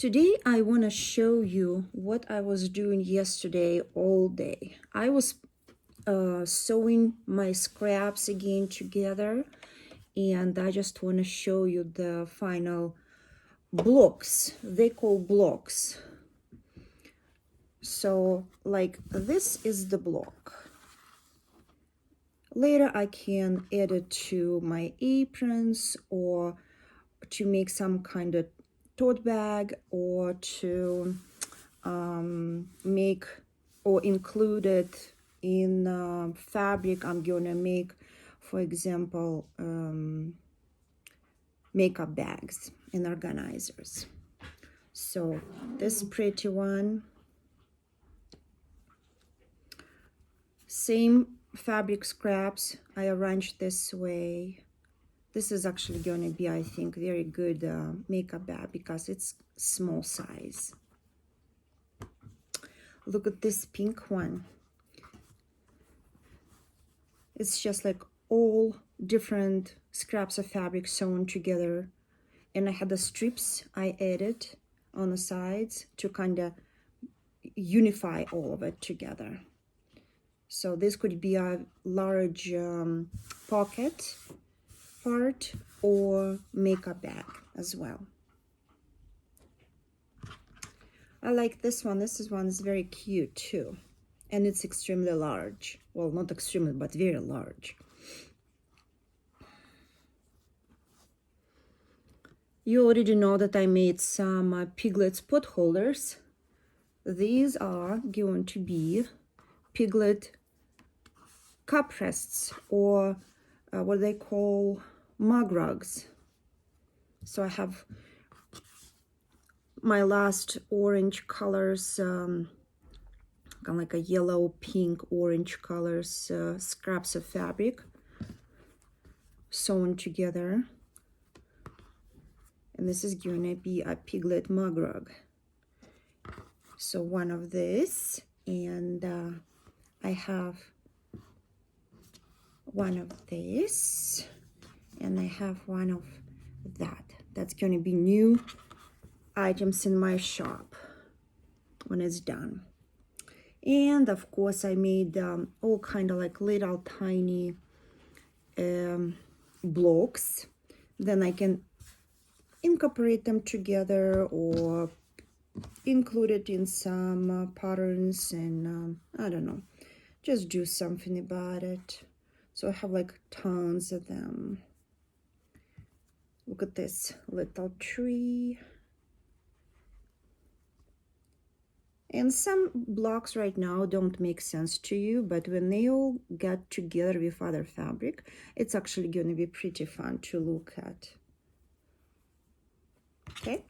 Today I want to show you what I was doing yesterday all day. I was sewing my scraps again together, and I just want to show you the final blocks. They call blocks. So like this is the block. Later I can add it to my aprons or to make some kind of tote bag, or to make or include it in fabric. I'm gonna make, for example, makeup bags and organizers. So this pretty one, same fabric scraps, I arranged this way. This is actually going to be, I think, very good makeup bag because it's small size. Look at this pink one. It's just like all different scraps of fabric sewn together. And I had the strips I added on the sides to kind of unify all of it together. So this could be a large pocket part or makeup bag as well. I like this one. This one is very cute too, and it's extremely large. Well, not extremely, but very large. You already know that I made some piglets potholders. These are going to be piglet cup rests, or what they call mug rugs. So I have my last orange colors, kind of like a yellow, pink, orange colors, scraps of fabric sewn together. And this is going to be a piglet mug rug. So one of this, and I have one of this, and I have one of that. That's going to be new items in my shop when it's done. And of course I made all kind of like little tiny blocks. Then I can incorporate them together or include it in some patterns, and I don't know, just do something about it. So I have like tons of them. Look at this little tree. And some blocks right now don't make sense to you, but when they all get together with other fabric, it's actually going to be pretty fun to look at. Okay.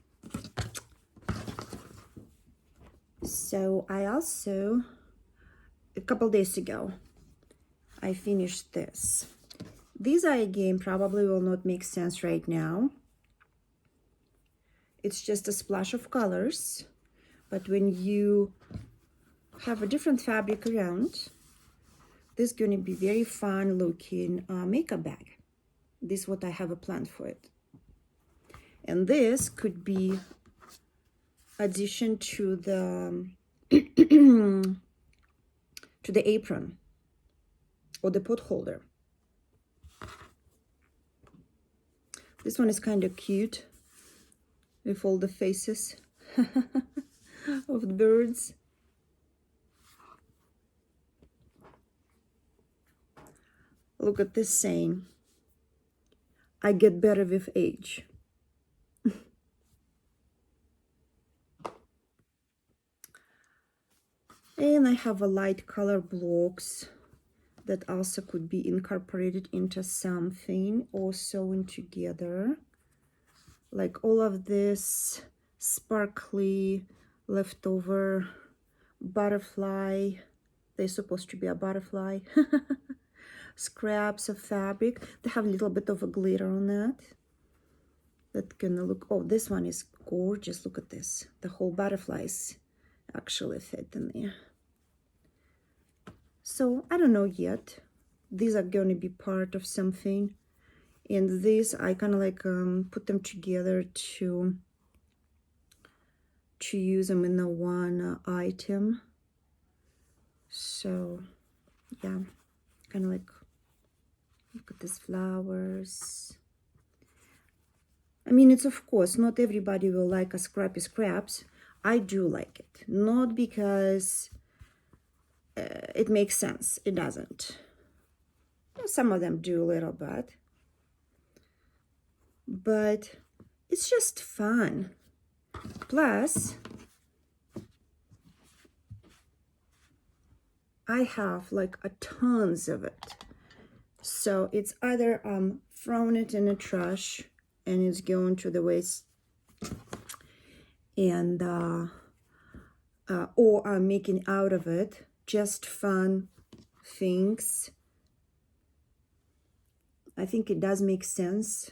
So I also, a couple days ago, I finished this. These are, again, probably will not make sense right now. It's just a splash of colors. But when you have a different fabric around, this is going to be very fun looking makeup bag. This is what I have a plan for it. And this could be addition to the to the apron or the pot holder. This one is kind of cute with all the faces of the birds. Look at this saying, I get better with age. And I have a light color blocks that also could be incorporated into something or sewn together. Like all of this sparkly leftover butterfly, they're supposed to be a butterfly, scraps of fabric. They have a little bit of a glitter on that. That gonna look, oh, this one is gorgeous. Look at this. The whole butterflies actually fit in there. So I don't know yet. These are going to be part of something. And these, I kind of like put them together to to use them in the one item. So yeah, kind of like, look at these flowers. I mean, it's of course not everybody will like a scrappy scraps. I do like it, not because it makes sense. It doesn't. Some of them do a little bit, but it's just fun. Plus, I have like a tons of it. So it's either throwing it in the trash and it's going to the waste, and or I'm making out of it just fun things. I think it does make sense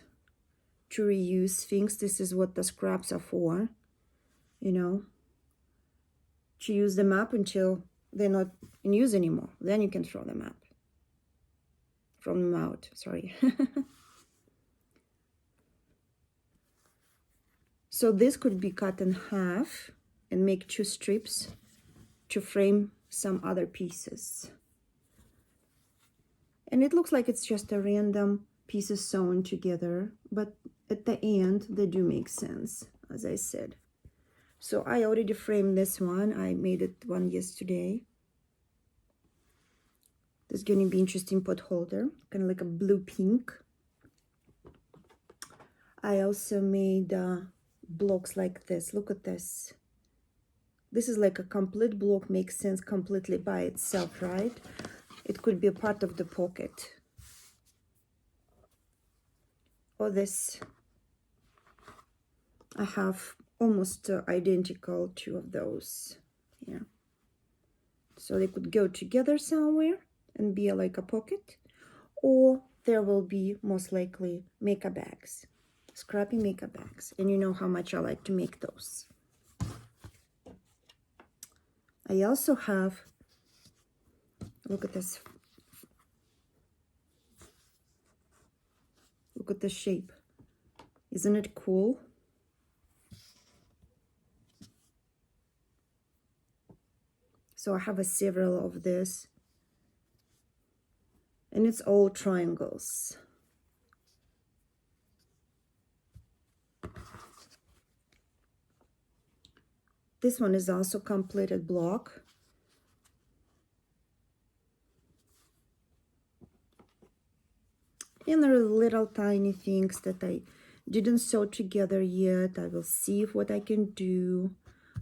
to reuse things. This is what the scraps are for, you know, to use them up until they're not in use anymore. Then you can throw them up. Throw them out, sorry. So this could be cut in half and make 2 strips to frame some other pieces. And it looks like it's just a random pieces sewn together, but at the end they do make sense, as I said. So I already framed this one. I made it one yesterday. This is going to be interesting pot holder, kind of like a blue pink. I also made blocks like this. Look at this. This is like a complete block, makes sense completely by itself, right? It could be a part of the pocket. Or this. I have almost identical 2 of those. Yeah. So they could go together somewhere and be like a pocket. Or there will be most likely makeup bags. Scrappy makeup bags. And you know how much I like to make those. I also have, look at this. Look at the shape. Isn't it cool? So I have several of this. And it's all triangles. This one is also completed block. And there are little tiny things that I didn't sew together yet. I will see what I can do.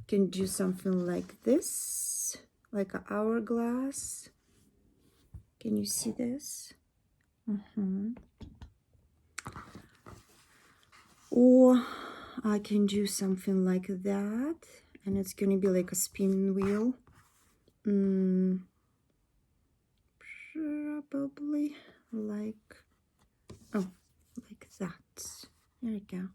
Can do something like this, like an hourglass. Can you see this? Or I can do something like that, and it's going to be like a spinning wheel. Probably like, oh, like that. There we go.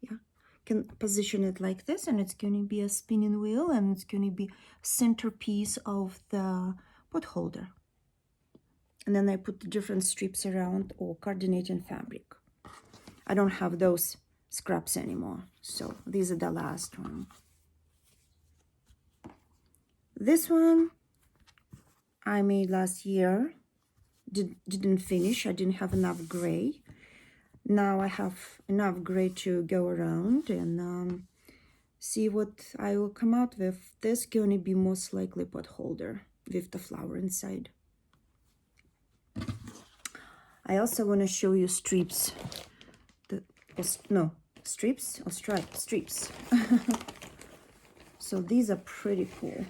Yeah, can position it like this, and it's going to be a spinning wheel, and it's going to be centerpiece of the pot holder. And then I put the different strips around or coordinating fabric. I don't have those scraps anymore, so these are the last one. This one I made last year. Didn't finish. I didn't have enough gray. Now I have enough gray to go around and see what I will come out with. This is going to be most likely pot holder with the flower inside. I also want to show you strips. Strips or stripes? Strips. So these are pretty cool,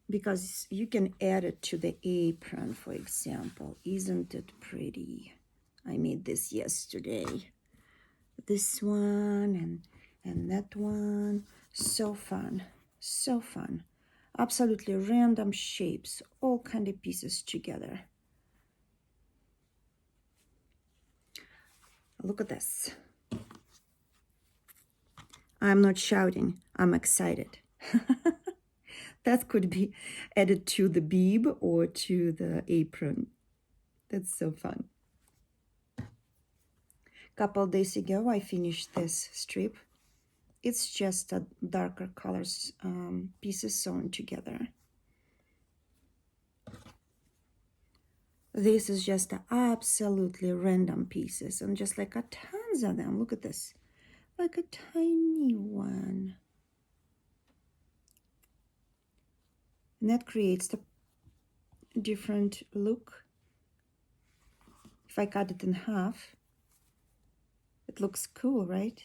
because you can add it to the apron, for example. Isn't it pretty? I made this yesterday. This one and that one. So fun. So fun. Absolutely random shapes. All kind of pieces together. Look at this. I'm not shouting. I'm excited. That could be added to the bib or to the apron. That's so fun. Couple days ago, I finished this strip. It's just a darker colors pieces sewn together. This is just absolutely random pieces, and just like a tons of them. Look at this, like a tiny one. And that creates the different look. If I cut it in half, it looks cool, right?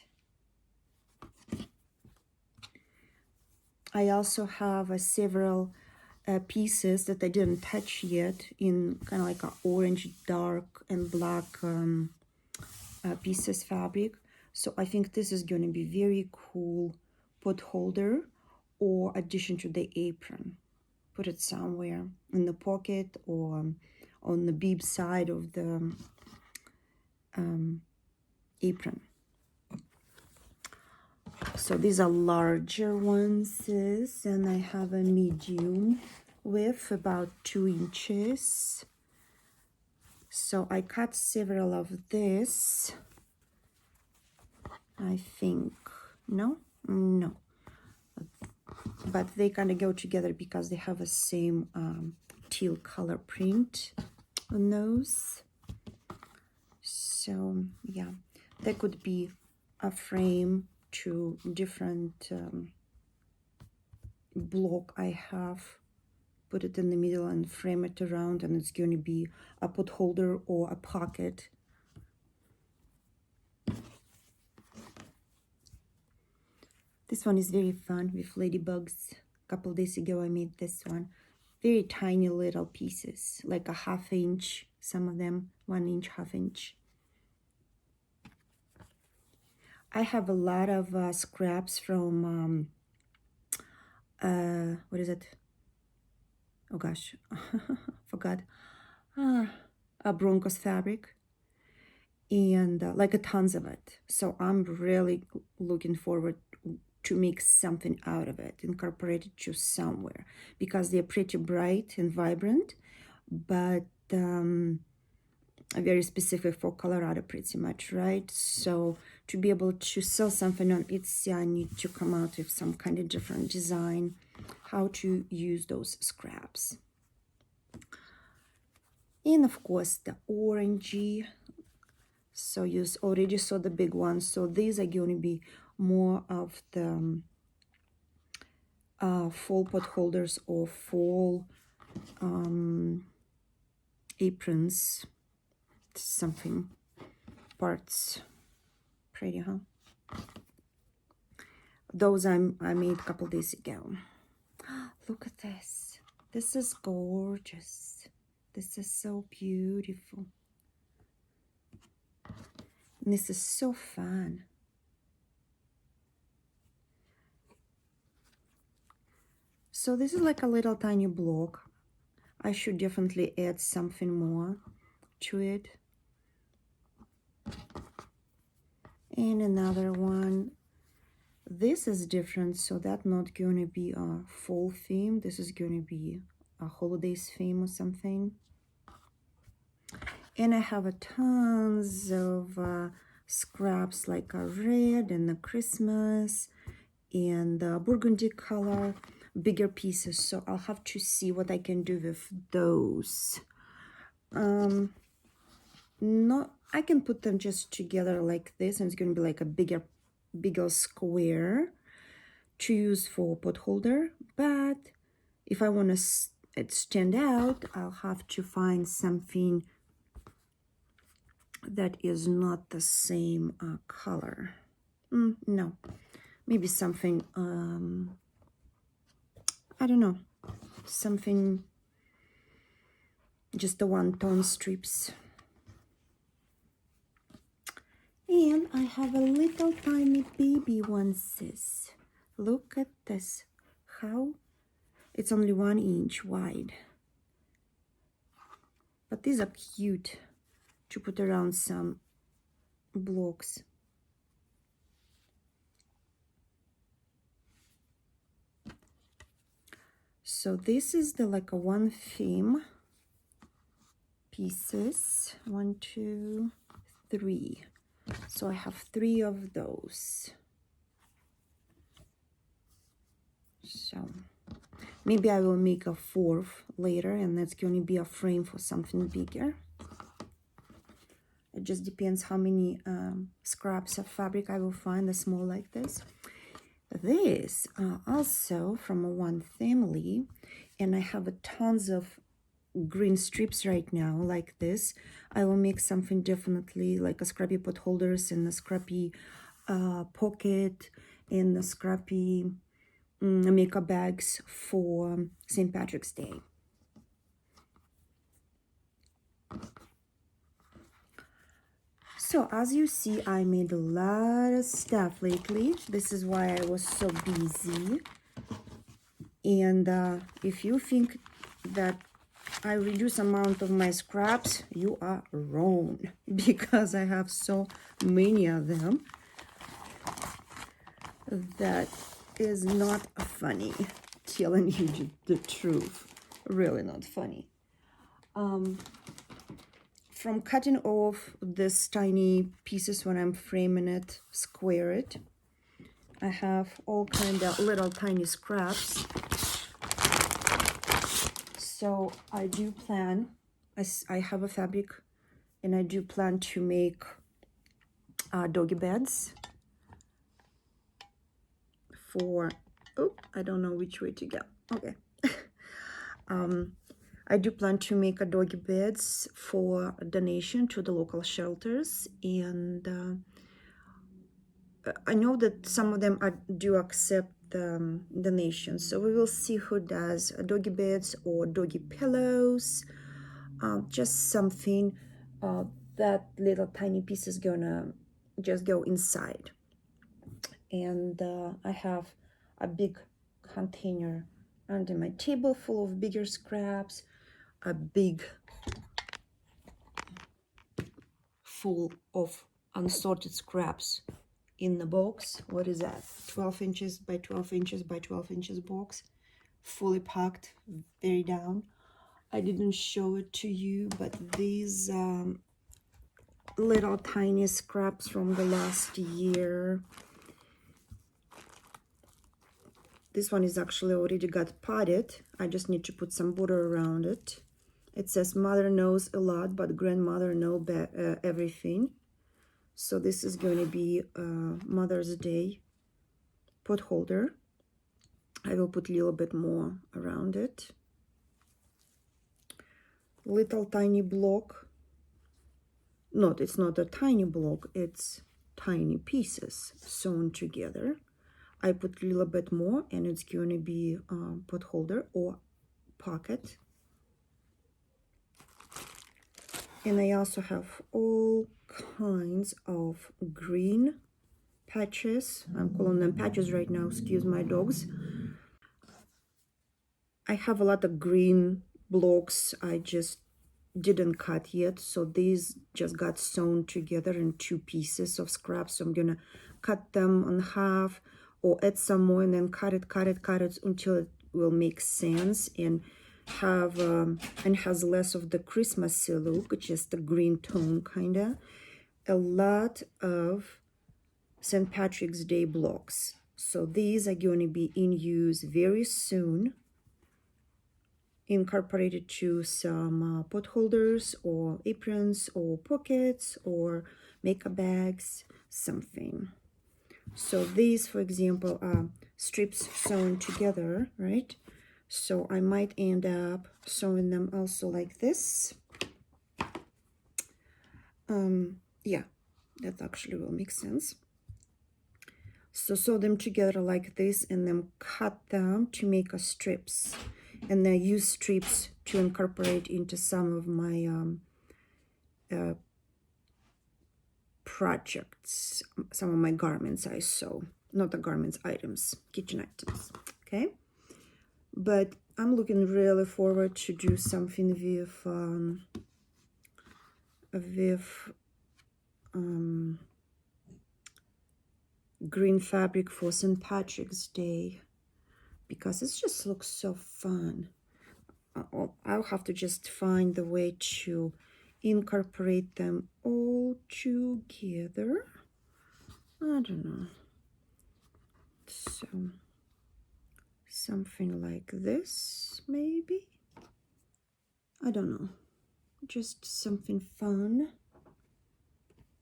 I also have several pieces that I didn't touch yet in kind of like a orange, dark, and black pieces fabric. So I think this is going to be very cool pot holder or addition to the apron. Put it somewhere in the pocket or on the bib side of the apron. So these are larger ones, and I have a medium width about 2 inches. So I cut several of this. I think no, but they kind of go together because they have the same teal color print on those. So yeah, that could be a frame to different block I have. Put it in the middle and frame it around, and it's going to be a pot holder or a pocket. This one is very fun with ladybugs. A couple days ago I made this one. Very tiny little pieces, like a ½ inch, some of them 1 inch, ½ inch. I have a lot of scraps from what is it? Oh gosh, forgot. Broncos fabric, and like a tons of it. So I'm really looking forward to make something out of it, incorporate it to somewhere, because they're pretty bright and vibrant, but very specific for Colorado pretty much, right? So to be able to sell something on Etsy, I need to come out with some kind of different design, how to use those scraps. And of course the orangey. So you already saw the big ones. So these are going to be more of the fall pot holders or fall aprons, something parts. Pretty, huh? Those I made a couple days ago. Look at this. This is gorgeous. This is so beautiful. And this is so fun. So this is like a little tiny block. I should definitely add something more to it. And another one. This is different, so that's not going to be a fall theme. This is going to be a holidays theme or something. And I have a tons of scraps like a red and the Christmas and the burgundy color, bigger pieces. So I'll have to see what I can do with those. No, I can put them just together like this, and it's going to be like a bigger square to use for pot holder. But if I want to it stand out, I'll have to find something that is not the same color. No, maybe something I don't know, something just the one-tone strips. And I have a little tiny baby one, sis. Look at this. How it's only 1 inch wide. But these are cute to put around some blocks. So this is the like a one theme pieces. 1, 2, 3. So I have 3 of those. So maybe I will make a fourth later, and that's going to be a frame for something bigger. It just depends how many scraps of fabric I will find that's small like this. This also from one family, and I have a tons of green strips right now like this. I will make something definitely like a scrappy pot holders and a scrappy pocket and a scrappy makeup bags for St. Patrick's Day. So as you see, I made a lot of stuff lately. This is why I was so busy. And if you think that I reduce amount of my scraps, you are wrong, because I have so many of them. That is not funny, telling you the truth. Really not funny. From cutting off this tiny pieces when I'm framing it, square it, I have all kind of little tiny scraps. So I do plan, I have a fabric, and I do plan to make doggy beds for, oh, I don't know which way to go. Okay. I do plan to make a doggy beds for a donation to the local shelters, and I know that some of them do accept donations, so we will see who does doggy beds or doggy pillows. Just something that little tiny piece is gonna just go inside. And I have a big container under my table full of bigger scraps, a big full of unsorted scraps in the box. What is that? 12 inches by 12 inches by 12 inches box, fully packed, very down. I didn't show it to you, but these little tiny scraps from the last year. This one is actually already got potted. I just need to put some border around it. It says mother knows a lot, but grandmother knows everything. So this is going to be Mother's Day pot holder. I will put a little bit more around it. Little tiny block. No, it's not a tiny block, it's tiny pieces sewn together. I put a little bit more, and it's going to be a pot holder or pocket. And I also have all kinds of green patches. I'm calling them patches right now, excuse my dogs. I have a lot of green blocks I just didn't cut yet, so these just got sewn together in two pieces of scraps. So I'm gonna cut them in half or add some more, and then cut it until it will make sense and have and has less of the Christmassy look, just a green tone kinda. A lot of St. Patrick's Day blocks. So these are going to be in use very soon, incorporated to some pot holders or aprons or pockets or makeup bags, something. So these, for example, are strips sewn together, right? So I might end up sewing them also like this. Yeah, that actually will make sense. So sew them together like this, and then cut them to make a strips, and then use strips to incorporate into some of my projects, some of my garments I sew, not the garments, items, kitchen items, okay? But I'm looking really forward to do something with green fabric for St. Patrick's Day, because it just looks so fun. I'll have to just find the way to incorporate them all together. I don't know. So something like this, maybe. I don't know, just something fun.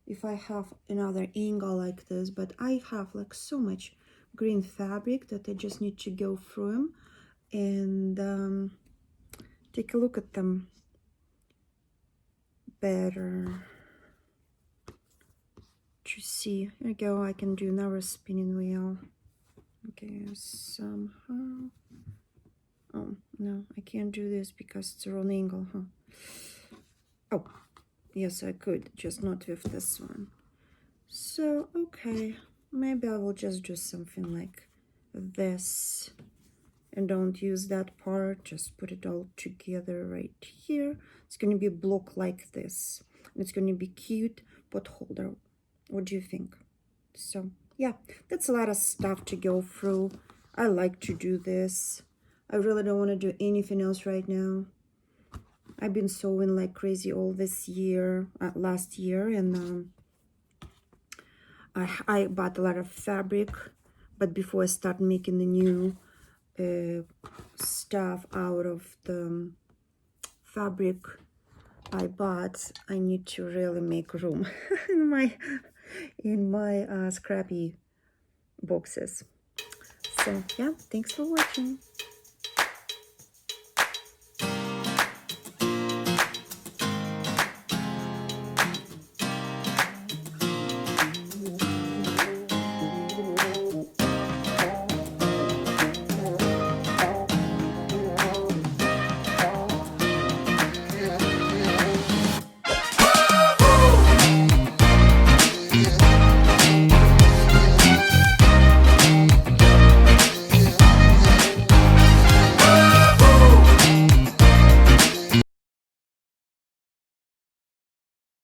If I have another angle like this, but I have like so much green fabric that I just need to go through them and take a look at them better to see. There we go. I can do another spinning wheel. Okay, somehow. Oh no, I can't do this because it's a wrong angle, huh? Oh, yes, I could, just not with this one. So, okay, maybe I will just do something like this and don't use that part, just put it all together right here. It's going to be a block like this. It's going to be cute potholder. What do you think? So, yeah, that's a lot of stuff to go through. I like to do this. I really don't want to do anything else right now. I've been sewing like crazy all this year, last year, and I bought a lot of fabric, but before I start making the new stuff out of the fabric I bought, I need to really make room in my scrappy boxes. So yeah, thanks for watching.